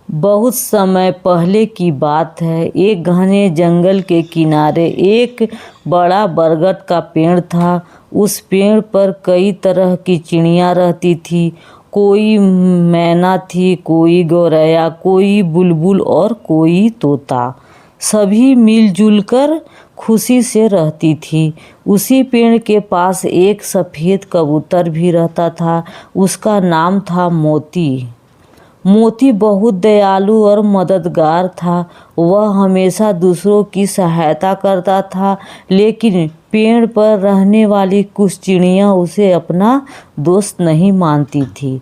बहुत समय पहले की बात है। एक घने जंगल के किनारे एक बड़ा बरगद का पेड़ था। उस पेड़ पर कई तरह की चिड़िया रहती थी। कोई मैना थी, कोई गौरैया, कोई बुलबुल और कोई तोता। सभी मिलजुल कर खुशी से रहती थी। उसी पेड़ के पास एक सफ़ेद कबूतर भी रहता था। उसका नाम था मोती। मोती बहुत दयालु और मददगार था। वह हमेशा दूसरों की सहायता करता था, लेकिन पेड़ पर रहने वाली कुछ चिड़ियाँ उसे अपना दोस्त नहीं मानती थी।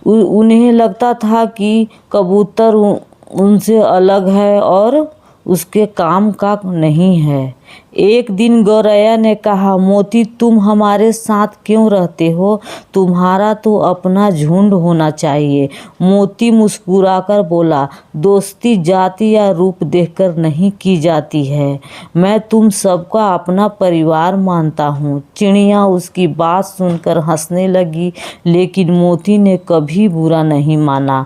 उन्हें लगता था कि कबूतर उनसे अलग है और उसके काम का नहीं है। एक दिन गौरैया ने कहा, मोती तुम हमारे साथ क्यों रहते हो? तुम्हारा तो अपना झुंड होना चाहिए। मोती मुस्कुराकर बोला, दोस्ती जाति या रूप देखकर नहीं की जाती है। मैं तुम सबका अपना परिवार मानता हूँ। चिड़िया उसकी बात सुनकर हंसने लगी, लेकिन मोती ने कभी बुरा नहीं माना।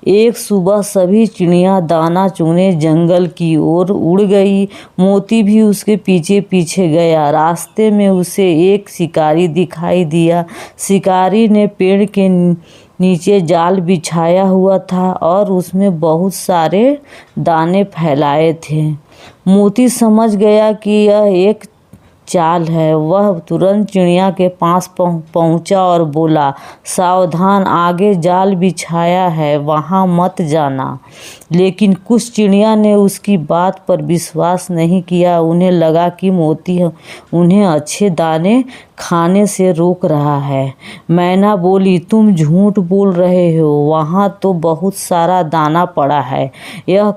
एक सुबह सभी चिड़िया दाना चुने जंगल की ओर उड़ गई। मोती भी उसके पीछे पीछे गया। रास्ते में उसे एक शिकारी दिखाई दिया। शिकारी ने पेड़ के नीचे जाल बिछाया हुआ था और उसमें बहुत सारे दाने फैलाए थे। मोती समझ गया कि यह एक चाल है। वह तुरंत चिड़िया के पास पहुंचा और बोला, सावधान, आगे जाल बिछाया है, वहां मत जाना। लेकिन कुछ चिड़िया ने उसकी बात पर विश्वास नहीं किया। उन्हें लगा कि मोती उन्हें अच्छे दाने खाने से रोक रहा है। मैना बोली, तुम झूठ बोल रहे हो, वहां तो बहुत सारा दाना पड़ा है। यह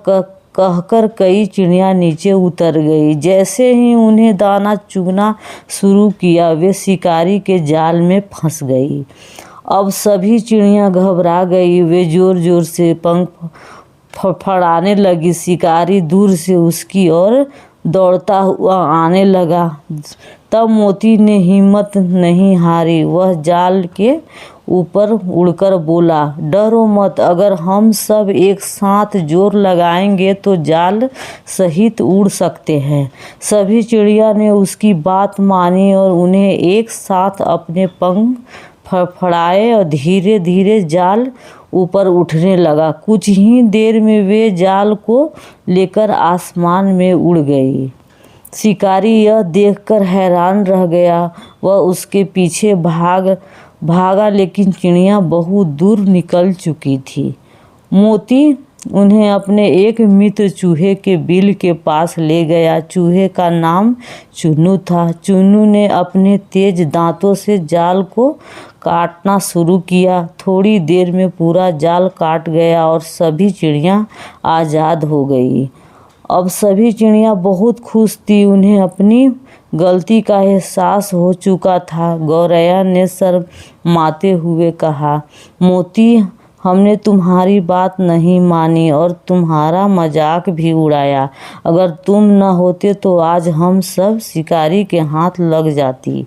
कहकर कई चिड़िया नीचे उतर गई। जैसे ही उन्हें दाना चुगना शुरू किया, वे शिकारी के जाल में फंस गई। अब सभी चिड़िया घबरा गई। वे जोर जोर से पंख फड़फड़ाने लगी। शिकारी दूर से उसकी ओर दौड़ता हुआ आने लगा। तब मोती ने हिम्मत नहीं हारी। वह जाल के ऊपर उड़कर बोला, डरो मत, अगर हम सब एक साथ जोर लगाएंगे तो जाल सहित उड़ सकते हैं। सभी चिड़िया ने उसकी बात मानी और उन्हें एक साथ अपने पंख फड़फड़ाए और धीरे धीरे जाल ऊपर उठने लगा। कुछ ही देर में वे जाल को लेकर आसमान में उड़ गई। शिकारी यह देखकर हैरान रह गया। वह उसके पीछे भागा, लेकिन चिड़िया बहुत दूर निकल चुकी थी। मोती उन्हें अपने एक मित्र चूहे के बिल के पास ले गया। चूहे का नाम चुन्नू था। चुन्नू ने अपने तेज दांतों से जाल को काटना शुरू किया। थोड़ी देर में पूरा जाल काट गया और सभी चिड़िया आज़ाद हो गई। अब सभी चिड़िया बहुत खुश थी। उन्हें अपनी गलती का एहसास हो चुका था। गौरैया ने शर्माते हुए कहा, मोती, हमने तुम्हारी बात नहीं मानी और तुम्हारा मजाक भी उड़ाया। अगर तुम न होते तो आज हम सब शिकारी के हाथ लग जाती।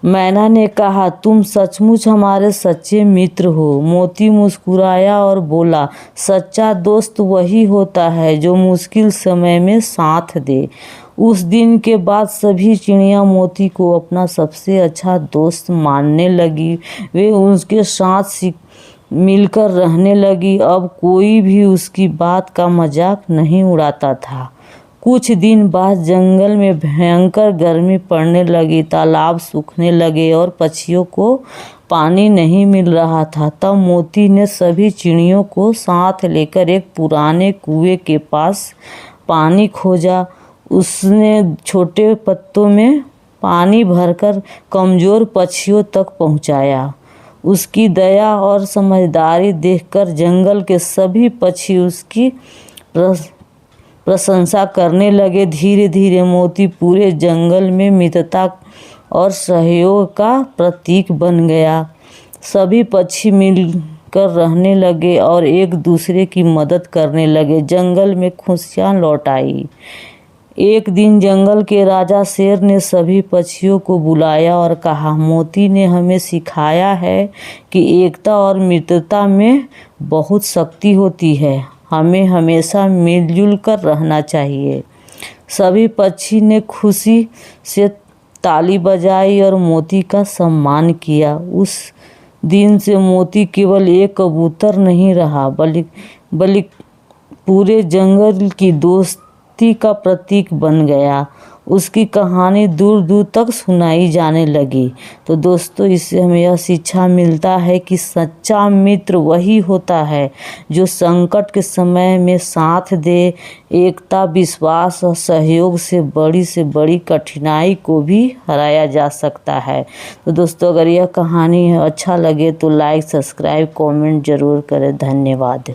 मैना ने कहा, तुम सचमुच हमारे सच्चे मित्र हो। मोती मुस्कुराया और बोला, सच्चा दोस्त वही होता है जो मुश्किल समय में साथ दे। उस दिन के बाद सभी चिड़िया मोती को अपना सबसे अच्छा दोस्त मानने लगी। वे उसके साथ मिलकर रहने लगी। अब कोई भी उसकी बात का मजाक नहीं उड़ाता था। कुछ दिन बाद जंगल में भयंकर गर्मी पड़ने लगी। तालाब सूखने लगे और पक्षियों को पानी नहीं मिल रहा था। तब मोती ने सभी चिड़ियों को साथ लेकर एक पुराने कुएं के पास पानी खोजा। उसने छोटे पत्तों में पानी भरकर कमज़ोर पक्षियों तक पहुंचाया। उसकी दया और समझदारी देखकर जंगल के सभी पक्षी उसकी प्रशंसा करने लगे। धीरे धीरे मोती पूरे जंगल में मित्रता और सहयोग का प्रतीक बन गया। सभी पक्षी मिलकर रहने लगे और एक दूसरे की मदद करने लगे। जंगल में खुशियाँ लौट आई। एक दिन जंगल के राजा शेर ने सभी पक्षियों को बुलाया और कहा, मोती ने हमें सिखाया है कि एकता और मित्रता में बहुत शक्ति होती है। हमें हमेशा मिलजुल कर रहना चाहिए। सभी पक्षी ने खुशी से ताली बजाई और मोती का सम्मान किया। उस दिन से मोती केवल एक कबूतर नहीं रहा, बल्कि पूरे जंगल की दोस्ती का प्रतीक बन गया। उसकी कहानी दूर दूर तक सुनाई जाने लगी। तो दोस्तों, इससे हमें यह शिक्षा मिलता है कि सच्चा मित्र वही होता है जो संकट के समय में साथ दे। एकता, विश्वास और सहयोग से बड़ी कठिनाई को भी हराया जा सकता है। तो दोस्तों, अगर यह कहानी अच्छा लगे तो लाइक, सब्सक्राइब, कमेंट जरूर करें। धन्यवाद।